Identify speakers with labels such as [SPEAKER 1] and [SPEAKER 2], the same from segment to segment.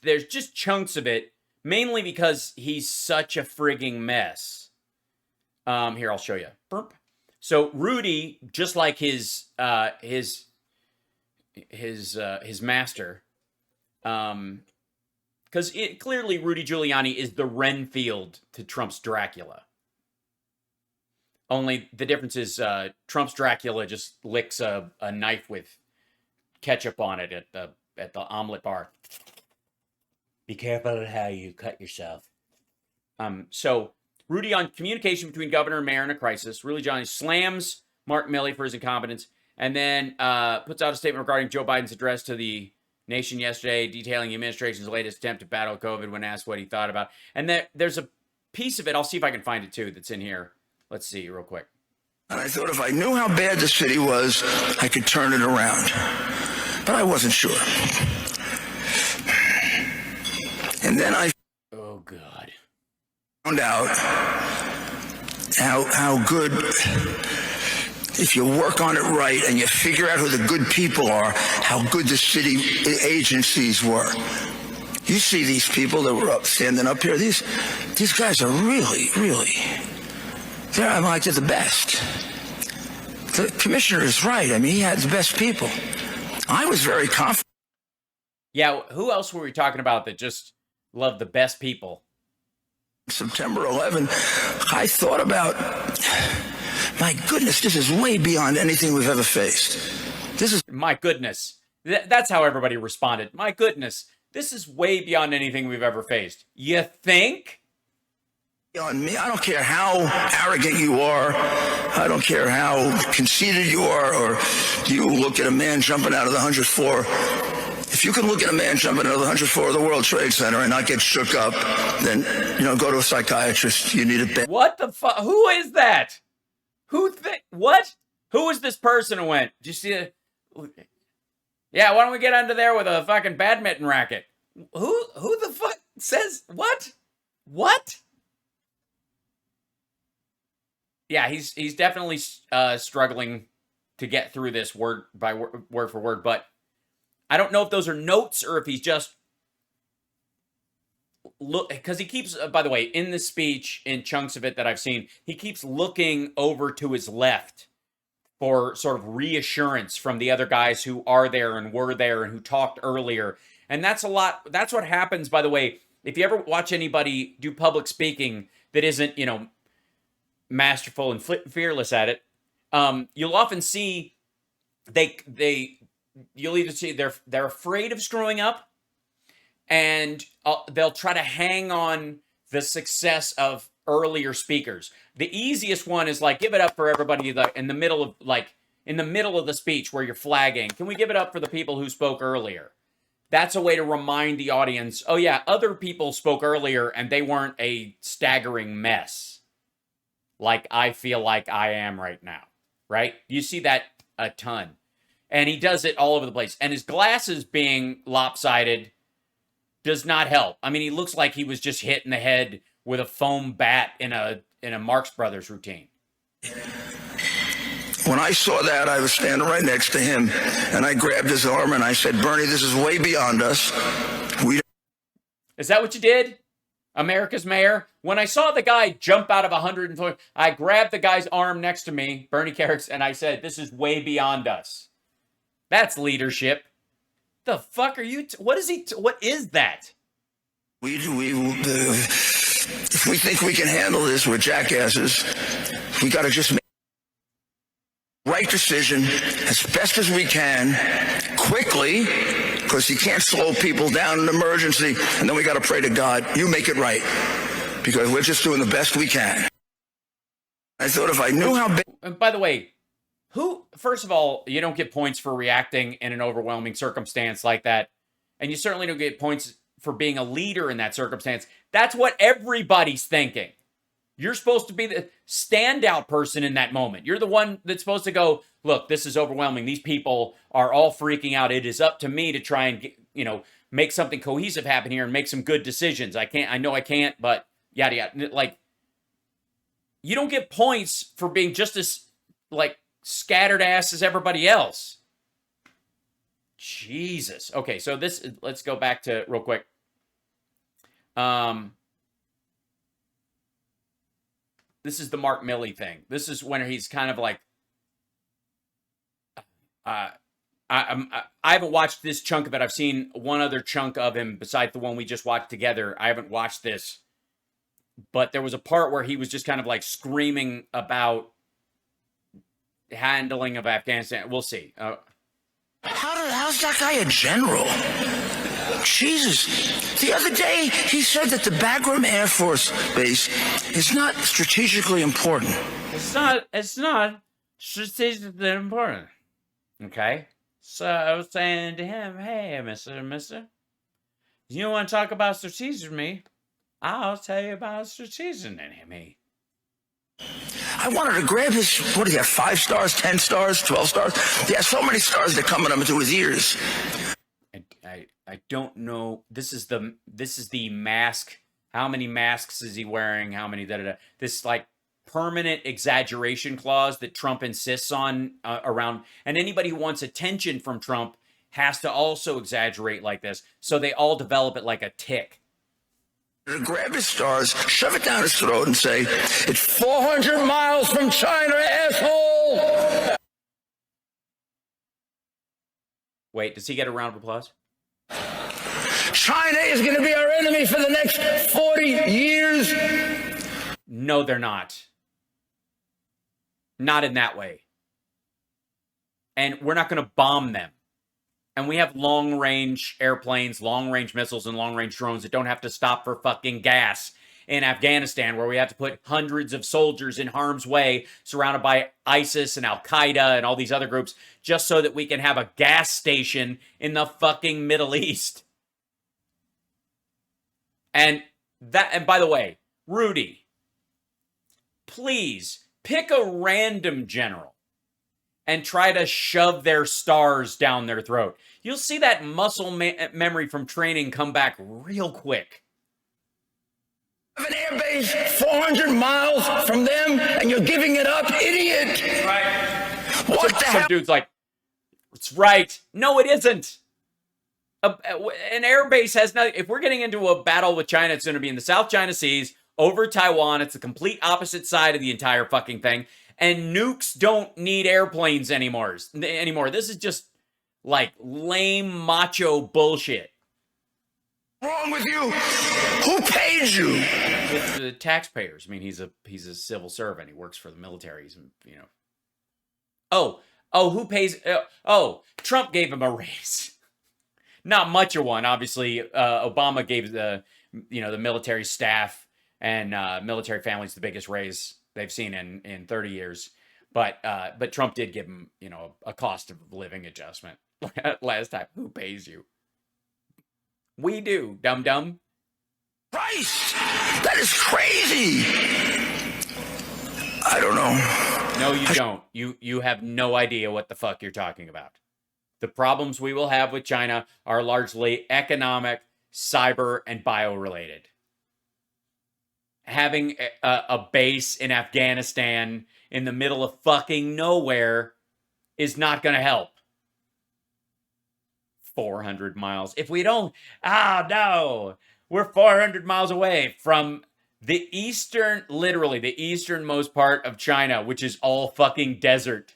[SPEAKER 1] there's just chunks of it, mainly because he's such a frigging mess. Here, I'll show you. Burp. So Rudy, just like his master, because clearly Rudy Giuliani is the Renfield to Trump's Dracula. Only the difference is Trump's Dracula just licks a knife with ketchup on it at the omelet bar. Be careful how you cut yourself. So Rudy on communication between governor and mayor in a crisis. Rudy Giuliani slams Mark Milley for his incompetence, and then puts out a statement regarding Joe Biden's address to the nation yesterday, detailing the administration's latest attempt to battle COVID when asked what he thought about. And there's a piece of it, I'll see if I can find it too, that's in here. Let's see real quick.
[SPEAKER 2] And I thought if I knew how bad the city was, I could turn it around. But I wasn't sure. And then I
[SPEAKER 1] Oh, God.
[SPEAKER 2] found out how good, if you work on it right and you figure out who the good people are, how good the city agencies were. You see these people that were standing up here, these guys are really, they're like they're the best. The commissioner is right. I mean, he had the best people. I was very confident.
[SPEAKER 1] Yeah, who else were we talking about that just loved the best people?
[SPEAKER 2] September 11, I thought about, my goodness, this is way beyond anything we've ever faced. This is...
[SPEAKER 1] My goodness. That's how everybody responded. My goodness, this is way beyond anything we've ever faced. You think?
[SPEAKER 2] On me, I don't care how arrogant you are. I don't care how conceited you are, or you look at a man jumping out of the 100th floor. If you can look at a man jumping out of the 100th floor of the World Trade Center and not get shook up, then, go to a psychiatrist. You need a bed.
[SPEAKER 1] What the fuck? Who is that? What? Who is this person who went? Did you see it? Yeah, why don't we get under there with a fucking badminton racket? Who the fuck says what? What? Yeah, he's definitely struggling to get through this word for word, but I don't know if those are notes or if he's just look, because he keeps, by the way, in the speech, in chunks of it that I've seen, he keeps looking over to his left for sort of reassurance from the other guys who are there and were there and who talked earlier. And that's a lot. That's what happens, by the way, if you ever watch anybody do public speaking that isn't, masterful and fearless at it, you'll often see you'll either see they're afraid of screwing up, and they'll try to hang on the success of earlier speakers. The easiest one is like, give it up for everybody in the middle of the speech where you're flagging. Can we give it up for the people who spoke earlier? That's a way to remind the audience, oh yeah, other people spoke earlier and they weren't a staggering mess like I feel like I am right now, right? You see that a ton. And he does it all over the place. And his glasses being lopsided does not help. I mean, he looks like he was just hit in the head with a foam bat in a Marx Brothers routine.
[SPEAKER 2] When I saw that, I was standing right next to him, and I grabbed his arm and I said, Bernie, this is way beyond us.
[SPEAKER 1] Is that what you did? America's mayor? When I saw the guy jump out of 140, I grabbed the guy's arm next to me, Bernie Carrick's, and I said, this is way beyond us. That's leadership. The fuck are you? What is that?
[SPEAKER 2] If we think we can handle this, we're jackasses. We got to just make the right decision as best as we can, quickly, because you can't slow people down in an emergency, and then we got to pray to God, you make it right, because we're just doing the best we can. I thought if I knew how big...
[SPEAKER 1] And by the way, first of all, you don't get points for reacting in an overwhelming circumstance like that, and you certainly don't get points for being a leader in that circumstance. That's what everybody's thinking. You're supposed to be the standout person in that moment. You're the one that's supposed to go, look, this is overwhelming. These people are all freaking out. It is up to me to try and, make something cohesive happen here and make some good decisions. I know I can't, but yada, yada. Like, you don't get points for being just as, scattered ass as everybody else. Jesus. Okay, so let's go back to, real quick. This is the Mark Milley thing. This is when he's kind of like, I haven't watched this chunk of it. I've seen one other chunk of him besides the one we just watched together. I haven't watched this, but there was a part where he was just kind of like screaming about handling of Afghanistan. We'll see.
[SPEAKER 2] How's that guy a general? Jesus. The other day, he said that the Bagram Air Force Base is not strategically important.
[SPEAKER 1] It's not strategically important. Okay? So I was saying to him, hey, mister, you want to talk about strategy? I'll tell you about strategy. Me.
[SPEAKER 2] I wanted to grab his, what do you have, 5 stars, 10 stars, 12 stars? He has so many stars that come into his ears.
[SPEAKER 1] I don't know. This is the mask. How many masks is he wearing? How many This like permanent exaggeration clause that Trump insists on around. And anybody who wants attention from Trump has to also exaggerate like this. So they all develop it like a tick.
[SPEAKER 2] Grab his stars, shove it down his throat and say, it's 400 miles from China, asshole!
[SPEAKER 1] Wait, does he get a round of applause?
[SPEAKER 2] China is going to be our enemy for the next 40 years.
[SPEAKER 1] No, they're not. Not in that way. And we're not going to bomb them. And we have long-range airplanes, long-range missiles, and long-range drones that don't have to stop for fucking gas in Afghanistan, where we have to put hundreds of soldiers in harm's way, surrounded by ISIS and Al-Qaeda and all these other groups, just so that we can have a gas station in the fucking Middle East. And by the way, Rudy, please pick a random general and try to shove their stars down their throat. You'll see that muscle memory from training come back real quick.
[SPEAKER 2] An air base 400 miles from them, and you're giving it up, idiot!
[SPEAKER 1] Right.
[SPEAKER 2] What the hell?
[SPEAKER 1] Some dude's like, it's right. No, it isn't. An air base has nothing. If we're getting into a battle with China, it's going to be in the South China Seas, over Taiwan. It's the complete opposite side of the entire fucking thing. And nukes don't need airplanes anymore. This is just like lame macho bullshit.
[SPEAKER 2] What's wrong with you? Who paid you?
[SPEAKER 1] With the taxpayers. I mean, he's a civil servant. He works for the military. Who pays? Trump gave him a raise. Not much of one, obviously. Obama gave the military staff and military families the biggest raise they've seen in 30 years. But Trump did give him, a cost of living adjustment last time. Who pays you? We do, dum-dum.
[SPEAKER 2] Christ! That is crazy! I don't know.
[SPEAKER 1] No, you don't. You have no idea what the fuck you're talking about. The problems we will have with China are largely economic, cyber, and bio-related. Having a base in Afghanistan in the middle of fucking nowhere is not going to help. 400 miles. If we don't, no, we're 400 miles away from the literally the easternmost part of China, which is all fucking desert.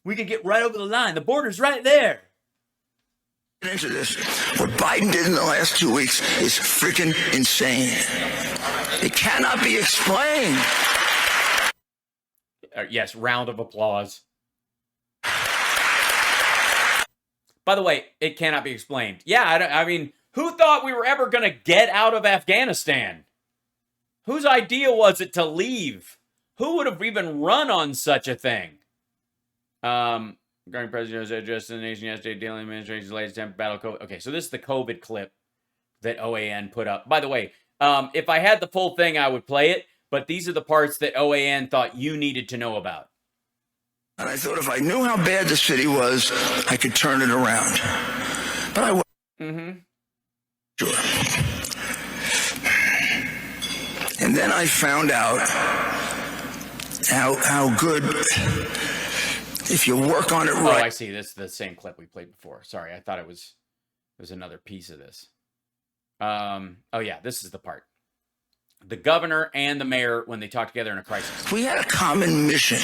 [SPEAKER 1] We could get right over the line. The border's right there.
[SPEAKER 2] Into this, what Biden did in the last 2 weeks is freaking insane. It cannot be explained.
[SPEAKER 1] Yes, round of applause. By the way, it cannot be explained. Yeah, I mean, who thought we were ever going to get out of Afghanistan? Whose idea was it to leave? Who would have even run on such a thing? Regarding President addressed to the nation yesterday, dealing with administration's latest attempt to battle COVID. Okay, so this is the COVID clip that OAN put up. By the way, if I had the full thing, I would play it, but these are the parts that OAN thought you needed to know about.
[SPEAKER 2] And I thought if I knew how bad the city was, I could turn it around. But I wasn't.
[SPEAKER 1] Mm-hmm.
[SPEAKER 2] Sure. And then I found out how good, if you work on it right.
[SPEAKER 1] Oh, I see. This is the same clip we played before. Sorry, I thought it was another piece of this. Oh yeah, this is the part. The governor and the mayor, when they talk together in a crisis.
[SPEAKER 2] We had a common mission.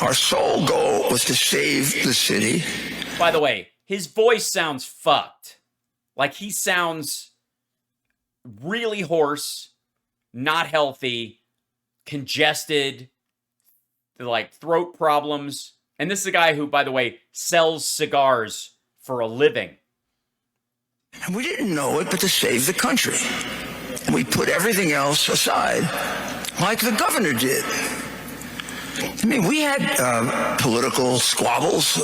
[SPEAKER 2] Our sole goal was to save the city.
[SPEAKER 1] By the way, his voice sounds fucked. Like he sounds really hoarse, not healthy, congested, like throat problems. And this is a guy who, by the way, sells cigars for a living.
[SPEAKER 2] And we didn't know it, but to save the country. And we put everything else aside, like the governor did. I mean, we had political squabbles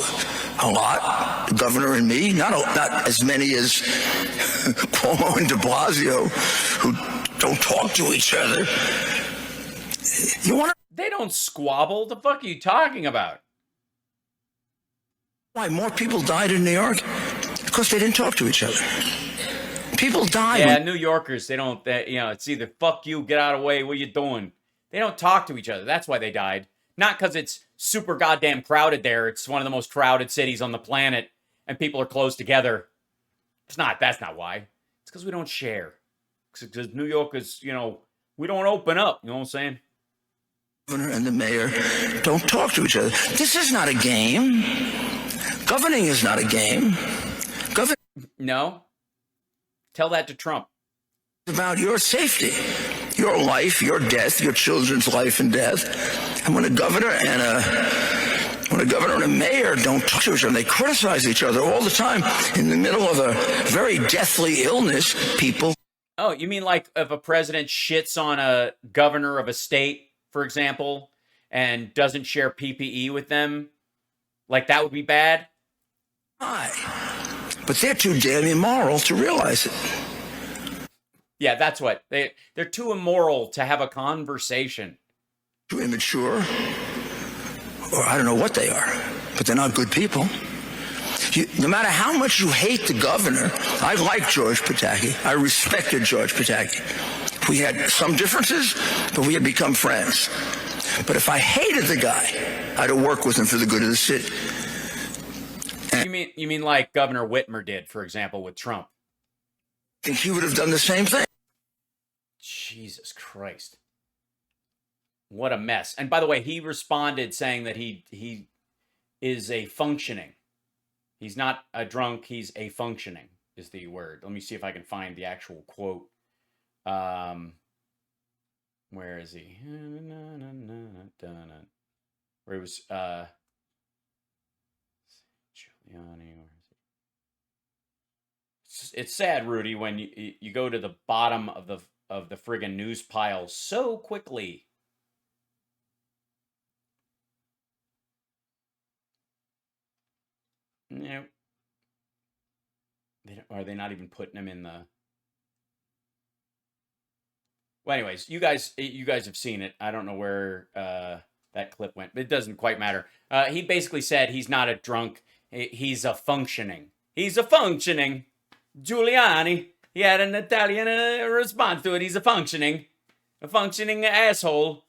[SPEAKER 2] a lot, the governor and me, not as many as Cuomo and de Blasio, who don't talk to each other. You want to...
[SPEAKER 1] They don't squabble. The fuck are you talking about?
[SPEAKER 2] Why more people died in New York? Because they didn't talk to each other. People die.
[SPEAKER 1] Yeah, New Yorkers, they don't, it's either fuck you, get out of the way, what you doing? They don't talk to each other. That's why they died. Not because it's super goddamn crowded there. It's one of the most crowded cities on the planet, and people are close together. That's not why. It's because we don't share. Because New York is, we don't open up. You know what I'm saying?
[SPEAKER 2] Governor and the mayor don't talk to each other. This is not a game. Governing is not a game.
[SPEAKER 1] No. Tell that to Trump.
[SPEAKER 2] It's about your safety, your life, your death, your children's life and death. And when a governor and a mayor don't talk to each other, they criticize each other all the time in the middle of a very deathly illness, people.
[SPEAKER 1] Oh, you mean like if a president shits on a governor of a state, for example, and doesn't share PPE with them? Like that would be bad?
[SPEAKER 2] Why? But they're too damn immoral to realize it.
[SPEAKER 1] Yeah, that's what. They're too immoral to have a conversation.
[SPEAKER 2] Too immature, or I don't know what they are, but they're not good people. No matter how much you hate the governor, I like George Pataki. I respected George Pataki. We had some differences, but we had become friends. But if I hated the guy, I'd have worked with him for the good of the city.
[SPEAKER 1] You mean like Governor Whitmer did, for example, with Trump?
[SPEAKER 2] I think he would have done the same thing.
[SPEAKER 1] Jesus Christ. What a mess. And by the way, he responded saying that he is a functioning. He's not a drunk, he's a functioning is the word. Let me see if I can find the actual quote. Where is he? Where he was Giuliani, where is it? It's sad, Rudy, when you go to the bottom of the friggin' news pile so quickly. No. Are they not even putting him in the... Well, anyways, you guys have seen it. I don't know where that clip went, but it doesn't quite matter. He basically said he's not a drunk. He's a functioning. He's a functioning. Giuliani. He had an Italian response to it. He's a functioning asshole.